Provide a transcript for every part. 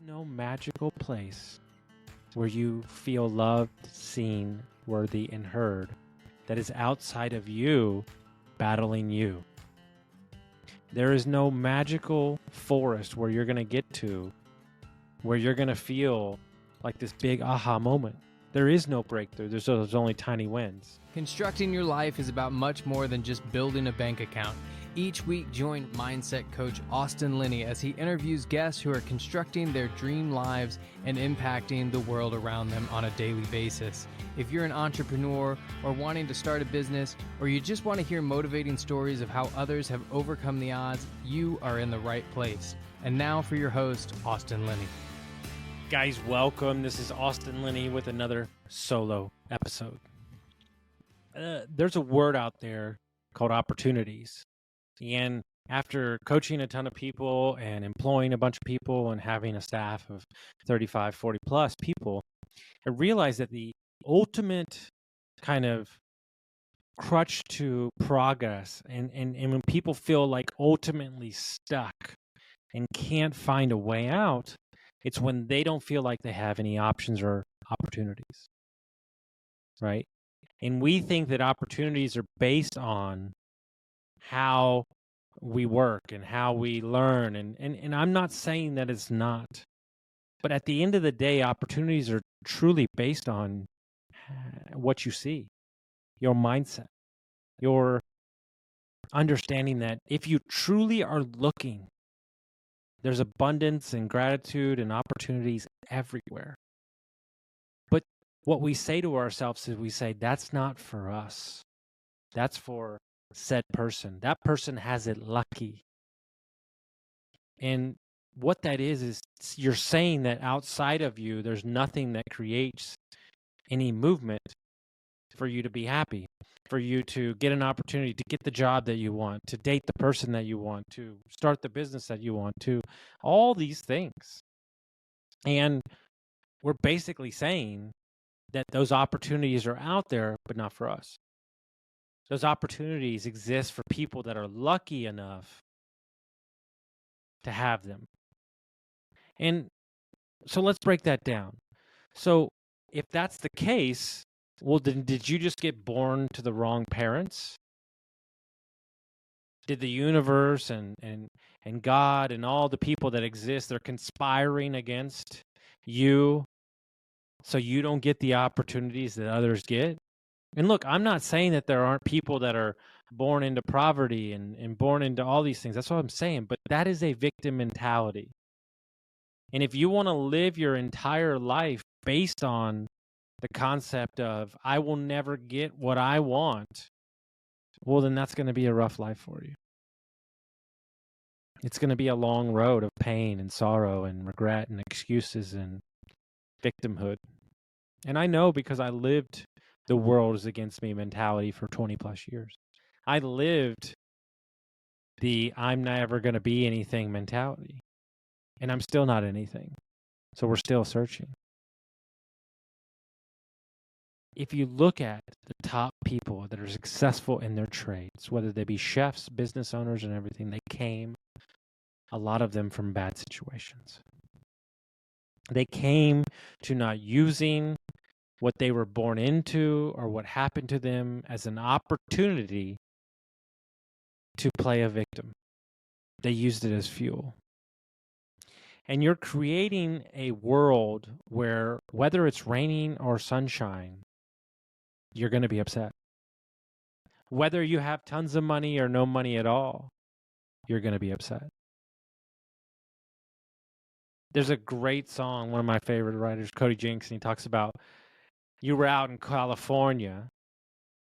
no magical place where you feel loved, seen, worthy, and heard that is outside of you battling you. There is no magical forest where you're going to get to where you're going to feel like this big aha moment. There is no breakthrough. There's only tiny wins. Constructing your life is about much more than just building a bank account. Each week, join mindset coach Austin Linney as he interviews guests who are constructing their dream lives and impacting the world around them on a daily basis. If you're an entrepreneur or wanting to start a business, or you just want to hear motivating stories of how others have overcome the odds, you are in the right place. And now for your host, Austin Linney. Guys, welcome. This is Austin Linney with another solo episode. There's a word out there called opportunities. And after coaching a ton of people and employing a bunch of people and having a staff of 35, 40 plus people, I realized that the ultimate kind of crutch to progress and when people feel like ultimately stuck and can't find a way out, it's when they don't feel like they have any options or opportunities, right? And we think that opportunities are based on how we work and how we learn. And I'm not saying that it's not. But at the end of the day, opportunities are truly based on what you see, your mindset, your understanding that if you truly are looking, there's abundance and gratitude and opportunities everywhere. But what we say to ourselves is we say, that's not for us. That's for said person. That person has it lucky. And what that is you're saying that outside of you, there's nothing that creates any movement for you to be happy, for you to get an opportunity to get the job that you want, to date the person that you want, to start the business that you want, to all these things. And we're basically saying that those opportunities are out there, but not for us. Those opportunities exist for people that are lucky enough to have them. And so let's break that down. So if that's the case, well, then did you just get born to the wrong parents? Did the universe and God and all the people that exist, they're conspiring against you so you don't get the opportunities that others get? And look, I'm not saying that there aren't people that are born into poverty and born into all these things. That's what I'm saying. But that is a victim mentality. And if you want to live your entire life based on the concept of, I will never get what I want, well, then that's going to be a rough life for you. It's going to be a long road of pain and sorrow and regret and excuses and victimhood. And I know because I lived the world is against me mentality for 20 plus years. I lived the I'm never going to be anything mentality. And I'm still not anything. So we're still searching. If you look at the top people that are successful in their trades, whether they be chefs, business owners, and everything, they came, a lot of them, from bad situations. They came to not using what they were born into or what happened to them as an opportunity to play a victim. They used it as fuel. And you're creating a world where, whether it's raining or sunshine, you're going to be upset. Whether you have tons of money or no money at all, you're going to be upset. There's a great song, one of my favorite writers, Cody Jinks, and he talks about, you were out in California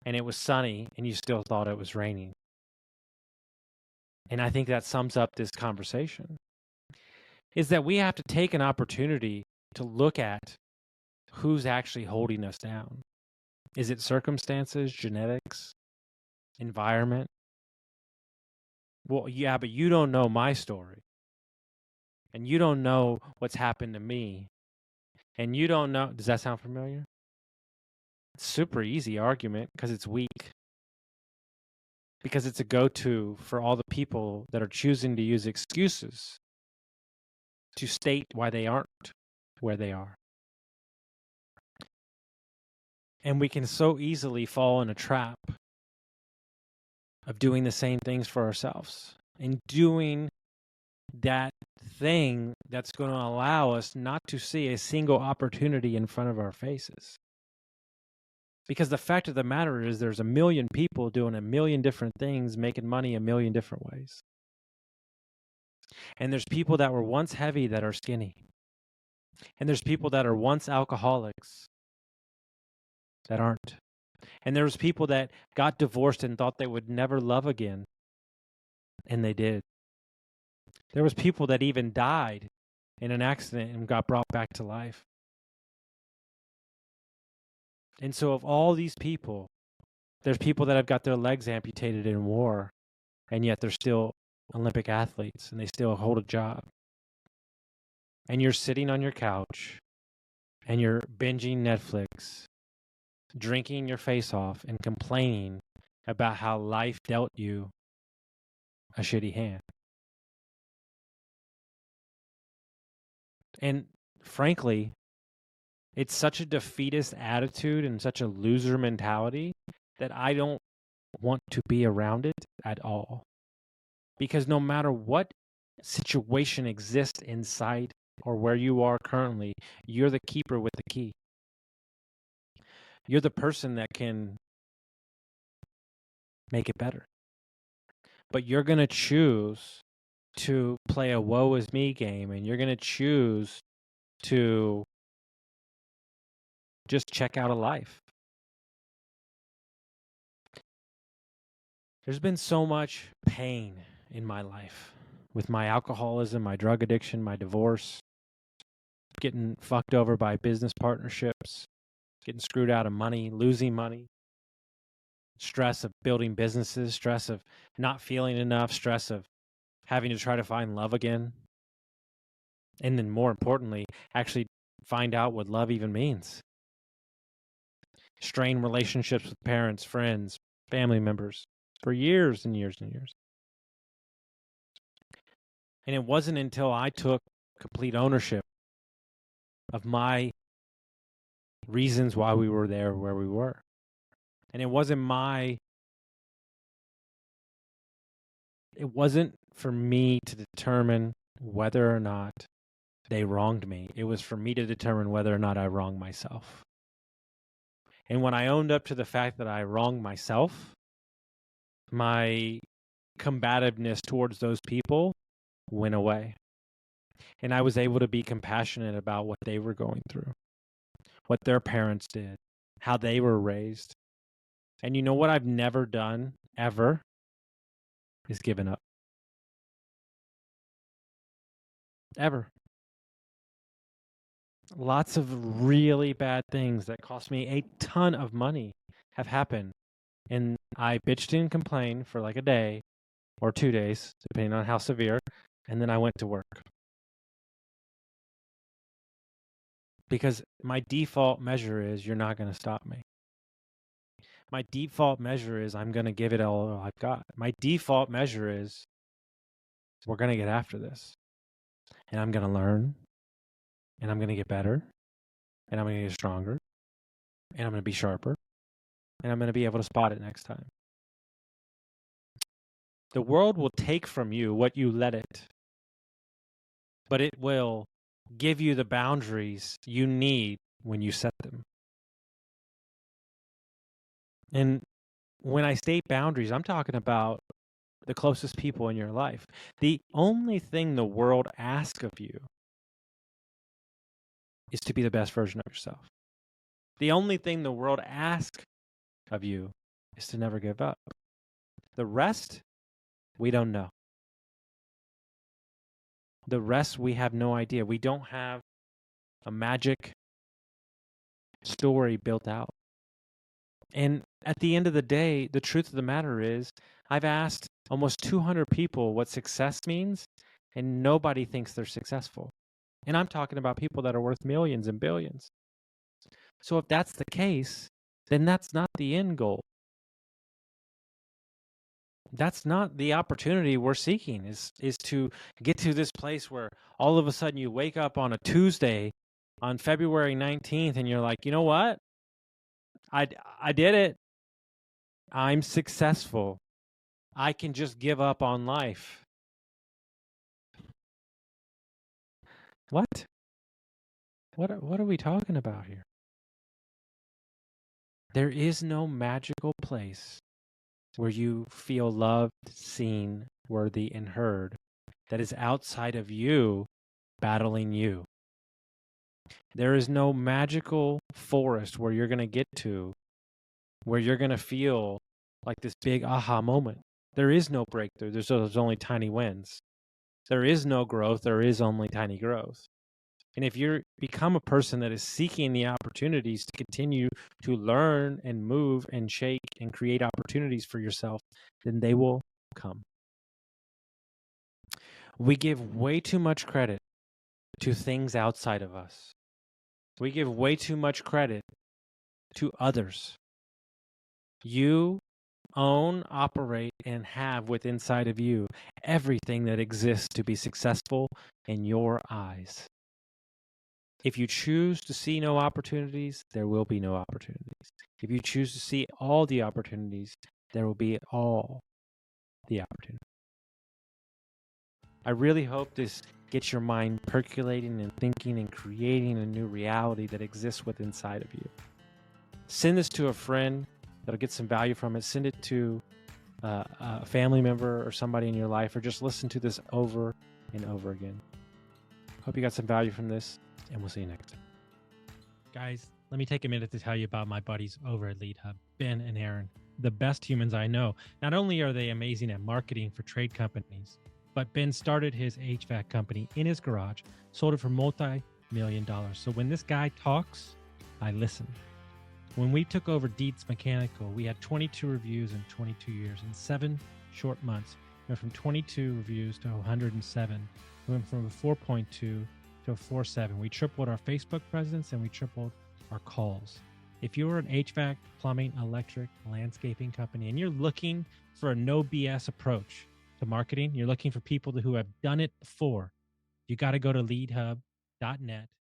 and it was sunny and you still thought it was raining. And I think that sums up this conversation, is that we have to take an opportunity to look at who's actually holding us down. Is it circumstances, genetics, environment? Well, yeah, but you don't know my story. And you don't know what's happened to me. And you don't know, does that sound familiar? It's a super easy argument because it's weak. Because it's a go-to for all the people that are choosing to use excuses to state why they aren't where they are. And we can so easily fall in a trap of doing the same things for ourselves and doing that thing that's going to allow us not to see a single opportunity in front of our faces. Because the fact of the matter is there's a million people doing a million different things, making money a million different ways. And there's people that were once heavy that are skinny. And there's people that are once alcoholics that aren't. And there's people that got divorced and thought they would never love again. And they did. There was people that even died in an accident and got brought back to life. And so of all these people, there's people that have got their legs amputated in war, and yet they're still Olympic athletes, and they still hold a job. And you're sitting on your couch, and you're binging Netflix, drinking your face off, and complaining about how life dealt you a shitty hand. And frankly, it's such a defeatist attitude and such a loser mentality that I don't want to be around it at all. Because no matter what situation exists inside or where you are currently, you're the keeper with the key. You're the person that can make it better. But you're going to choose to play a woe is me game, and you're going to choose to just check out of life. There's been so much pain in my life with my alcoholism, my drug addiction, my divorce, getting fucked over by business partnerships, getting screwed out of money, losing money, stress of building businesses, stress of not feeling enough, stress of having to try to find love again. And then more importantly, actually find out what love even means. Strained relationships with parents, friends, family members for years and years and years. And it wasn't until I took complete ownership of my reasons why we were there where we were. And it wasn't for me to determine whether or not they wronged me. It was for me to determine whether or not I wronged myself. And when I owned up to the fact that I wronged myself, my combativeness towards those people went away. And I was able to be compassionate about what they were going through, what their parents did, how they were raised. And you know what I've never done, ever, is given up. Ever. Lots of really bad things that cost me a ton of money have happened. And I bitched and complained for like a day or 2 days, depending on how severe. And then I went to work. Because my default measure is you're not going to stop me. My default measure is I'm going to give it all I've got. My default measure is we're going to get after this. And I'm going to learn. And I'm going to get better. And I'm going to get stronger. And I'm going to be sharper. And I'm going to be able to spot it next time. The world will take from you what you let it. But it will give you the boundaries you need when you set them. And when I state boundaries, I'm talking about the closest people in your life. The only thing the world asks of you is to be the best version of yourself. The only thing the world asks of you is to never give up. The rest, we don't know. The rest, we have no idea. We don't have a magic story built out. And at the end of the day, the truth of the matter is, I've asked almost 200 people what success means, and nobody thinks they're successful. And I'm talking about people that are worth millions and billions. So if that's the case, then that's not the end goal. That's not the opportunity we're seeking, is to get to this place where all of a sudden you wake up on a Tuesday on February 19th and you're like, you know what? I did it. I'm successful. I can just give up on life. What? What are we talking about here? There is no magical place where you feel loved, seen, worthy, and heard that is outside of you battling you. There is no magical forest where you're going to get to where you're going to feel like this big aha moment. There is no breakthrough. There's only tiny wins. There is no growth. There is only tiny growth. And if you become a person that is seeking the opportunities to continue to learn and move and shake and create opportunities for yourself, then they will come. We give way too much credit to things outside of us. We give way too much credit to others. You own, operate, and have within inside of you everything that exists to be successful in your eyes. If you choose to see no opportunities, there will be no opportunities. If you choose to see all the opportunities, there will be all the opportunities. I really hope this gets your mind percolating and thinking and creating a new reality that exists within inside of you. Send this to a friend that'll get some value from it. Send it to a family member or somebody in your life, or just listen to this over and over again. Hope you got some value from this, and we'll see you next time. Guys, let me take a minute to tell you about my buddies over at Lead Hub, Ben and Aaron, the best humans I know. Not only are they amazing at marketing for trade companies, but Ben started his HVAC company in his garage, sold it for multi-million-dollar. So when this guy talks, I listen. When we took over Dietz Mechanical, we had 22 reviews in 22 years. In 7 short months, we went from 22 reviews to 107. We went from a 4.2 to a 4.7. We tripled our Facebook presence and we tripled our calls. If you're an HVAC, plumbing, electric, landscaping company, and you're looking for a no BS approach to marketing, you're looking for people who have done it before, you got to go to leadhub.net